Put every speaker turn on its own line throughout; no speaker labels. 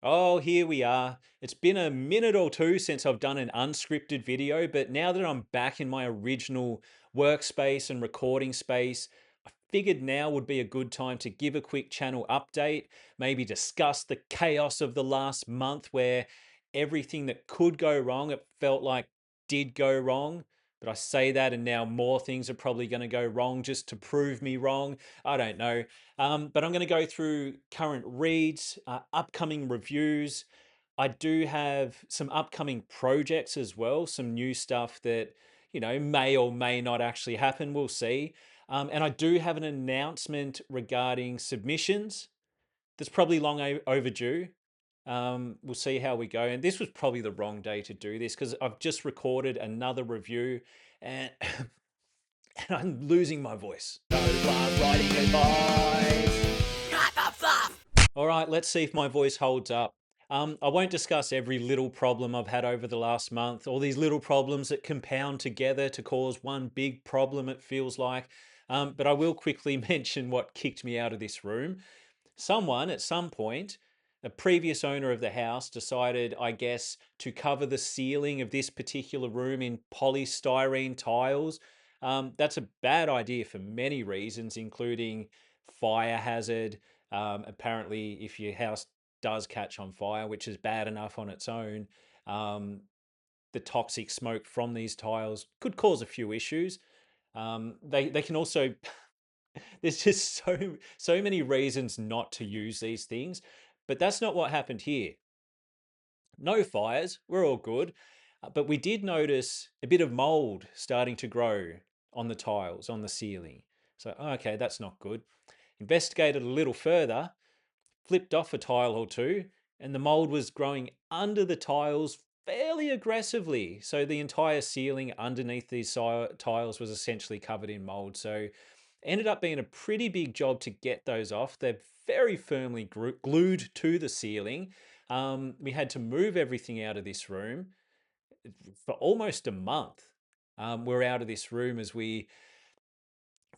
Oh, here we are. It's been a minute or two since I've done an unscripted video, but now that I'm back in my original workspace and recording space, I figured now would be a good time to give a quick channel update, maybe discuss the chaos of the last month where everything that could go wrong, it felt like did go wrong. But I say that, and now more things are probably going to go wrong just to prove me wrong. I don't know. But I'm going to go through current reads, upcoming reviews. I do have some upcoming projects as well, some new stuff that, may or may not actually happen. We'll see. And I do have an announcement regarding submissions that's probably long overdue. We'll see how we go. And this was probably the wrong day to do this because I've just recorded another review and, and I'm losing my voice. No writing advice. All right, let's see if my voice holds up. I won't discuss every little problem I've had over the last month, all these little problems that compound together to cause one big problem, it feels like. But I will quickly mention what kicked me out of this room. Someone at some point, a previous owner of the house, decided, I guess, to cover the ceiling of this particular room in polystyrene tiles. That's a bad idea for many reasons, including fire hazard. Apparently, if your house does catch on fire, which is bad enough on its own, um, the toxic smoke from these tiles could cause a few issues. They can also there's just so many reasons not to use these things, but that's not what happened here. No fires, we're all good, but we did notice a bit of mold starting to grow on the tiles on the ceiling. So okay, that's not good. Investigated a little further, flipped off a tile or two, and the mold was growing under the tiles fairly aggressively. So the entire ceiling underneath these tiles was essentially covered in mold. So ended up being a pretty big job to get those off. They're very firmly glued to the ceiling. We had to move everything out of this room for almost a month. We're out of this room as we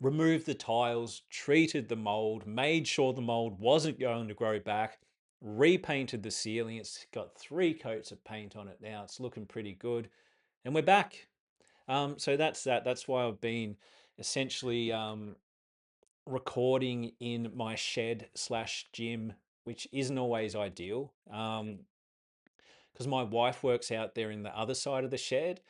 removed the tiles, treated the mold, made sure the mold wasn't going to grow back, repainted the ceiling. It's got 3 coats of paint on it now. It's looking pretty good. And we're back. So that's that. That's why I've been essentially recording in my shed slash gym, which isn't always ideal. Because my wife works out there in the other side of the shed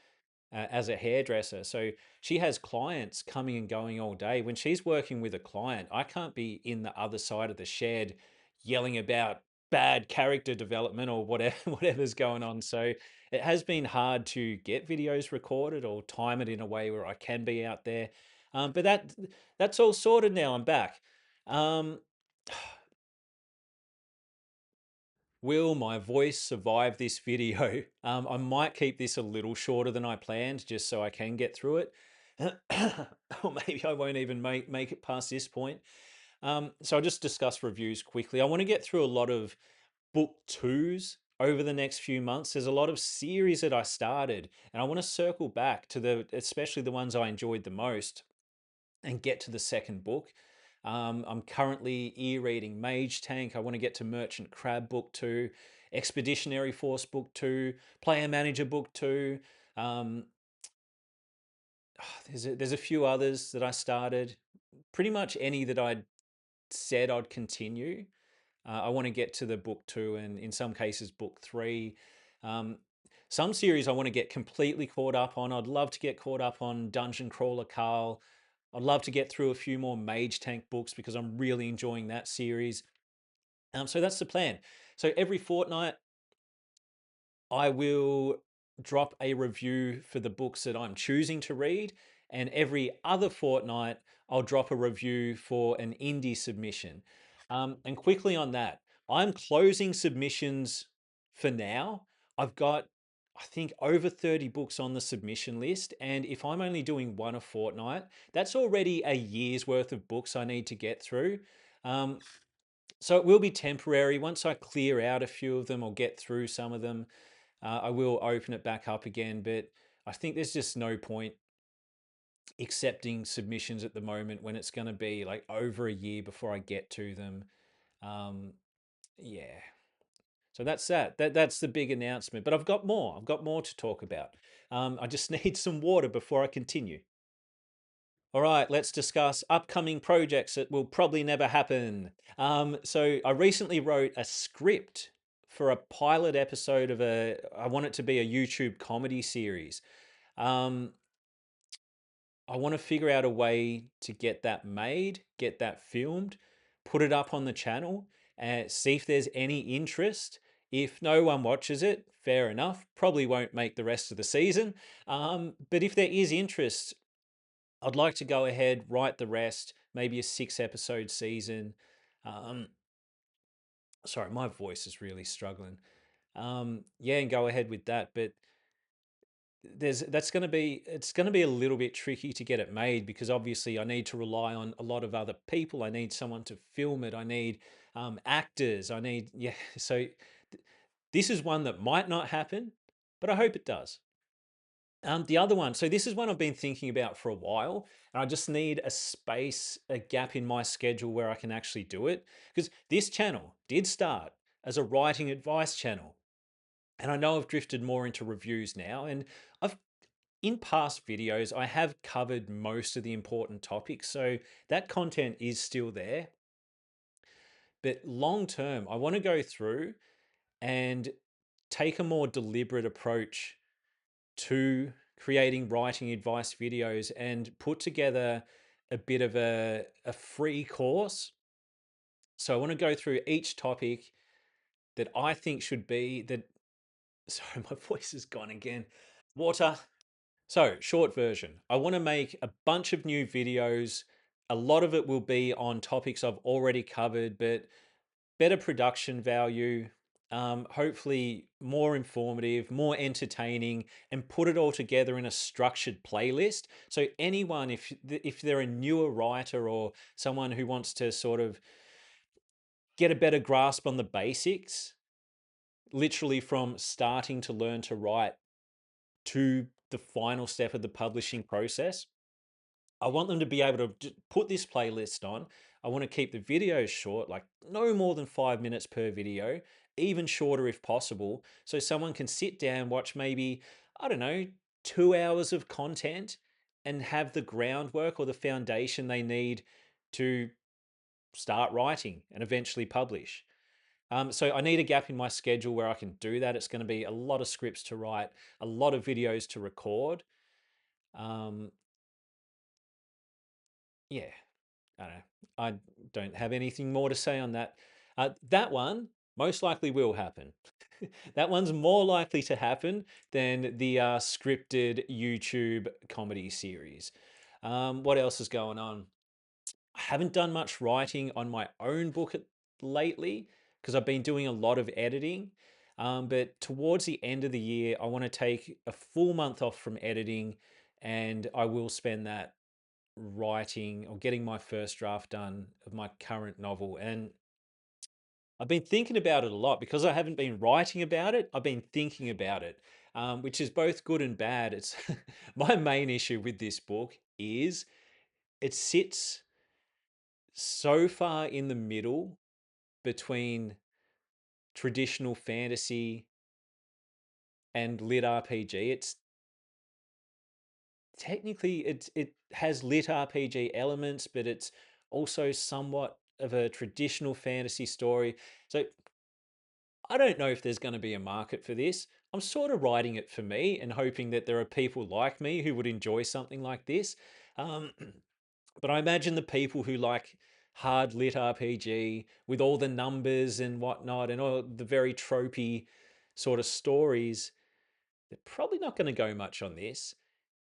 as a hairdresser. So she has clients coming and going all day. When she's working with a client, I can't be in the other side of the shed yelling about bad character development or whatever whatever's going on. So it has been hard to get videos recorded or time it in a way where I can be out there. But that's all sorted now. I'm back. Um, Will my voice survive this video? I might keep this a little shorter than I planned just so I can get through it. Or maybe I won't even make it past this point. So I'll just discuss reviews quickly. I want to get through a lot of book twos over the next few months. There's a lot of series that I started, and I want to circle back to especially the ones I enjoyed the most and get to the second book. I'm currently reading Mage Tank. I want to get to Merchant Crab Book 2, Expeditionary Force Book 2, Player Manager Book 2. Um, there's a few others that I started. Pretty much any that I'd said I'd continue. I want to get to the book 2 and in some cases book 3. Um, some series I want to get completely caught up on. I'd love to get caught up on Dungeon Crawler Carl. I'd love to get through a few more Mage Tank books because I'm really enjoying that series. So that's the plan. So every fortnight, I will drop a review for the books that I'm choosing to read. And every other fortnight, I'll drop a review for an indie submission. And quickly on that, I'm closing submissions for now. I've got, I think, over 30 books on the submission list. And if I'm only doing one a fortnight, that's already a year's worth of books I need to get through. Um, so it will be temporary. Once I clear out a few of them or get through some of them, I will open it back up again. But I think there's just no point accepting submissions at the moment when it's going to be like over a year before I get to them. Um, yeah. So that's that. That's the big announcement. But I've got more. I've got more to talk about. I just need some water before I continue. All right, let's discuss upcoming projects that will probably never happen. So I recently wrote a script for a pilot episode of I want it to be a YouTube comedy series. Um, I want to figure out a way to get that made, get that filmed, put it up on the channel, and see if there's any interest. If no one watches it, fair enough. Probably won't make the rest of the season. But if there is interest, I'd like to go ahead, write the rest, maybe a 6 episode season. Um, Sorry, my voice is really struggling. Yeah, and go ahead with that. But that's going to be it's going to be a little bit tricky to get it made because obviously I need to rely on a lot of other people. I need someone to film it. I need actors. I need yeah. So this is one that might not happen, but I hope it does. The other one, so this is one I've been thinking about for a while, and I just need a space, a gap in my schedule where I can actually do it. Because this channel did start as a writing advice channel, and I know I've drifted more into reviews now, and I've in past videos I have covered most of the important topics, so that content is still there. But long term, I want to go through and take a more deliberate approach to creating writing advice videos and put together a bit of a free course. So I want to go through each topic that I think should be that. Sorry, my voice is gone again. Water. So, short version, I want to make a bunch of new videos. A lot of it will be on topics I've already covered, but better production value, hopefully more informative, more entertaining, and put it all together in a structured playlist. So anyone, if they're a newer writer or someone who wants to sort of get a better grasp on the basics, literally from starting to learn to write to the final step of the publishing process, I want them to be able to put this playlist on. I want to keep the videos short, like no more than 5 minutes per video, even shorter if possible. So someone can sit down, watch maybe, I don't know, 2 hours of content and have the groundwork or the foundation they need to start writing and eventually publish. So I need a gap in my schedule where I can do that. It's going to be a lot of scripts to write, a lot of videos to record. Um, yeah, I don't know. I don't have anything more to say on that. That one most likely will happen. That one's more likely to happen than the scripted YouTube comedy series. What else is going on? I haven't done much writing on my own book lately because I've been doing a lot of editing. But towards the end of the year, I want to take a full month off from editing and I will spend that writing or getting my first draft done of my current novel. And I've been thinking about it a lot because I haven't been writing about it. I've been thinking about it, which is both good and bad. It's my main issue with this book is it sits so far in the middle between traditional fantasy and lit RPG. It's technically it has lit RPG elements, but it's also somewhat of a traditional fantasy story. So I don't know if there's going to be a market for this. I'm sort of writing it for me and hoping that there are people like me who would enjoy something like this. Um, but I imagine the people who like hard lit RPG with all the numbers and whatnot and all the very tropey sort of stories, they're probably not going to go much on this.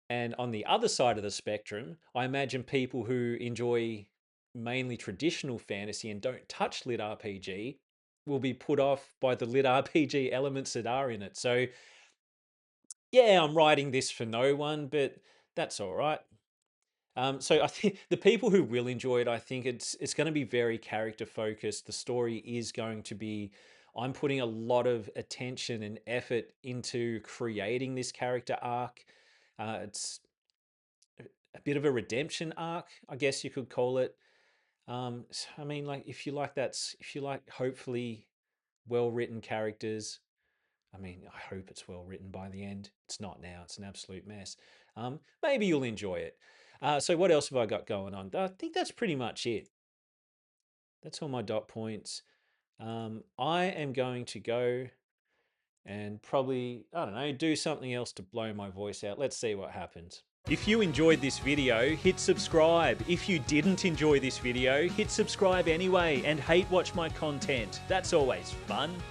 And on the other side of the spectrum, I imagine people who enjoy mainly traditional fantasy and don't touch lit RPG will be put off by the lit RPG elements that are in it. So, yeah, I'm writing this for no one, but that's all right. So I think the people who will enjoy it, I think it's going to be very character focused. The story is going to be. I'm putting a lot of attention and effort into creating this character arc. It's a bit of a redemption arc, I guess you could call it. I mean, like if you like hopefully well-written characters. I mean, I hope it's well written by the end. It's not now. It's an absolute mess. Maybe you'll enjoy it. So what else have I got going on? I think that's pretty much it. That's all my dot points. I am going to go and probably, I don't know, do something else to blow my voice out. Let's see what happens. If you enjoyed this video, hit subscribe. If you didn't enjoy this video, hit subscribe anyway and hate watch my content. That's always fun.